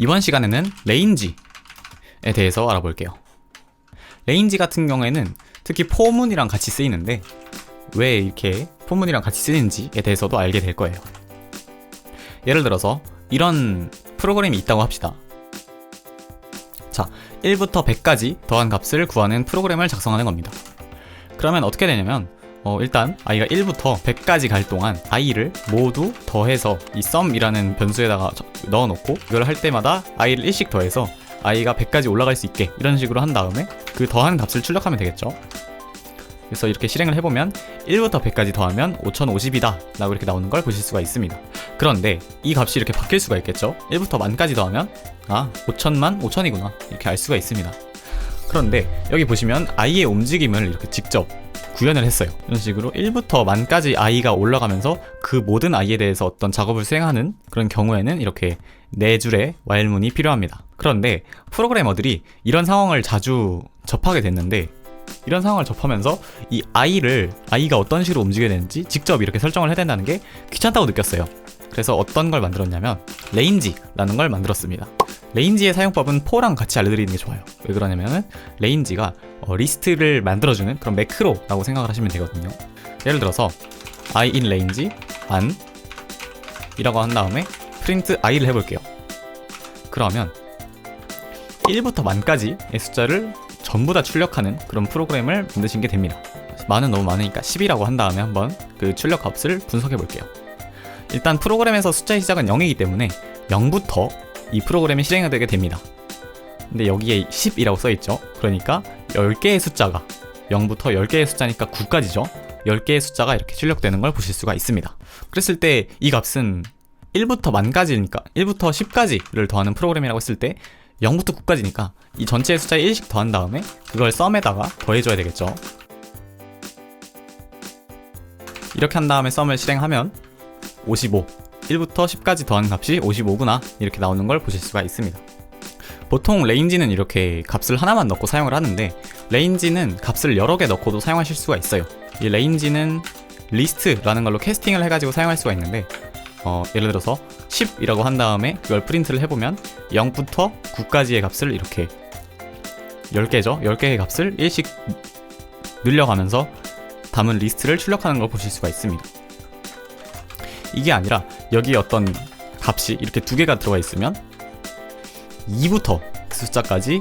이번 시간에는 레인지에 대해서 알아볼게요. 레인지 같은 경우에는 특히 포문이랑 같이 쓰이는데 왜 이렇게 포문이랑 같이 쓰이는지에 대해서도 알게 될 거예요. 예를 들어서 이런 프로그램이 있다고 합시다. 자, 1부터 100까지 더한 값을 구하는 프로그램을 작성하는 겁니다. 그러면 어떻게 되냐면 일단 i가 1부터 100까지 갈 동안 i를 모두 더해서 이 sum이라는 변수에다가 넣어놓고 이걸 할 때마다 i를 1씩 더해서 i가 100까지 올라갈 수 있게 이런 식으로 한 다음에 그 더한 값을 출력하면 되겠죠. 그래서 이렇게 실행을 해보면 1부터 100까지 더하면 5050이다 라고 이렇게 나오는 걸 보실 수가 있습니다. 그런데 이 값이 이렇게 바뀔 수가 있겠죠. 1부터 만까지 더하면 5000만 5000이구나 이렇게 알 수가 있습니다. 그런데 여기 보시면 i의 움직임을 이렇게 직접 구현을 했어요. 이런 식으로 1부터 만까지 i가 올라가면서 그 모든 i에 대해서 어떤 작업을 수행하는 그런 경우에는 이렇게 4줄의 while문이 필요합니다. 그런데 프로그래머들이 이런 상황을 자주 접하게 됐는데 이런 상황을 접하면서 이 i가 어떤 식으로 움직여야 되는지 직접 이렇게 설정을 해야 된다는 게 귀찮다고 느꼈어요. 그래서 어떤 걸 만들었냐면 레인지라는 걸 만들었습니다. 레인지의 사용법은 포랑 같이 알려드리는 게 좋아요. 왜 그러냐면은 레인지가 리스트를 만들어주는 그런 매크로라고 생각을 하시면 되거든요. 예를 들어서 i in range an 이라고 한 다음에 print i를 해볼게요. 그러면 1부터 만까지의 숫자를 전부 다 출력하는 그런 프로그램을 만드신 게 됩니다. 만은 너무 많으니까 10이라고 한 다음에 한번 그 출력 값을 분석해 볼게요. 일단 프로그램에서 숫자의 시작은 0이기 때문에 0부터 이 프로그램이 실행되게 됩니다. 근데 여기에 10이라고 써있죠. 그러니까 10개의 숫자가 0부터 10개의 숫자니까 9까지죠. 10개의 숫자가 이렇게 출력되는 걸 보실 수가 있습니다. 그랬을 때 이 값은 1부터 만까지니까 1부터 10까지를 더하는 프로그램이라고 했을 때 0부터 9까지니까 이 전체의 숫자에 1씩 더한 다음에 그걸 sum에다가 더해줘야 되겠죠. 이렇게 한 다음에 sum을 실행하면 55 1부터 10까지 더한 값이 55구나 이렇게 나오는 걸 보실 수가 있습니다. 보통 레인지는 이렇게 값을 하나만 넣고 사용을 하는데 레인지는 값을 여러 개 넣고도 사용하실 수가 있어요. 이 레인지는 리스트라는 걸로 캐스팅을 해가지고 사용할 수가 있는데 예를 들어서 10이라고 한 다음에 그걸 프린트를 해보면 0부터 9까지의 값을 이렇게 10개죠. 10개의 값을 1씩 늘려가면서 담은 리스트를 출력하는 걸 보실 수가 있습니다. 이게 아니라 여기에 어떤 값이 이렇게 2개가 들어가 있으면 2부터 그 숫자까지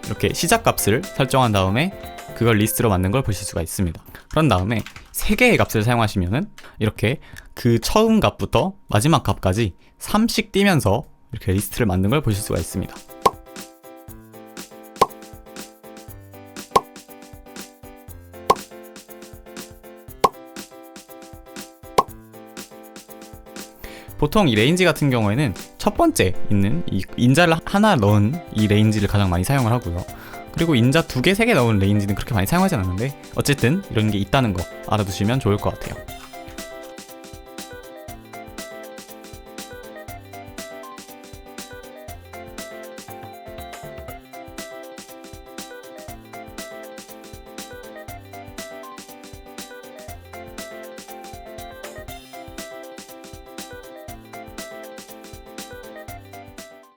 이렇게 시작값을 설정한 다음에 그걸 리스트로 만든 걸 보실 수가 있습니다. 그런 다음에 3개의 값을 사용하시면은 이렇게 그 처음 값부터 마지막 값까지 3씩 띄면서 이렇게 리스트를 만든 걸 보실 수가 있습니다. 보통 이 레인지 같은 경우에는 첫 번째 있는 이 인자를 하나 넣은 이 레인지를 가장 많이 사용을 하고요. 그리고 인자 2개, 3개 넣은 레인지는 그렇게 많이 사용하지 않는데 어쨌든 이런 게 있다는 거 알아두시면 좋을 것 같아요.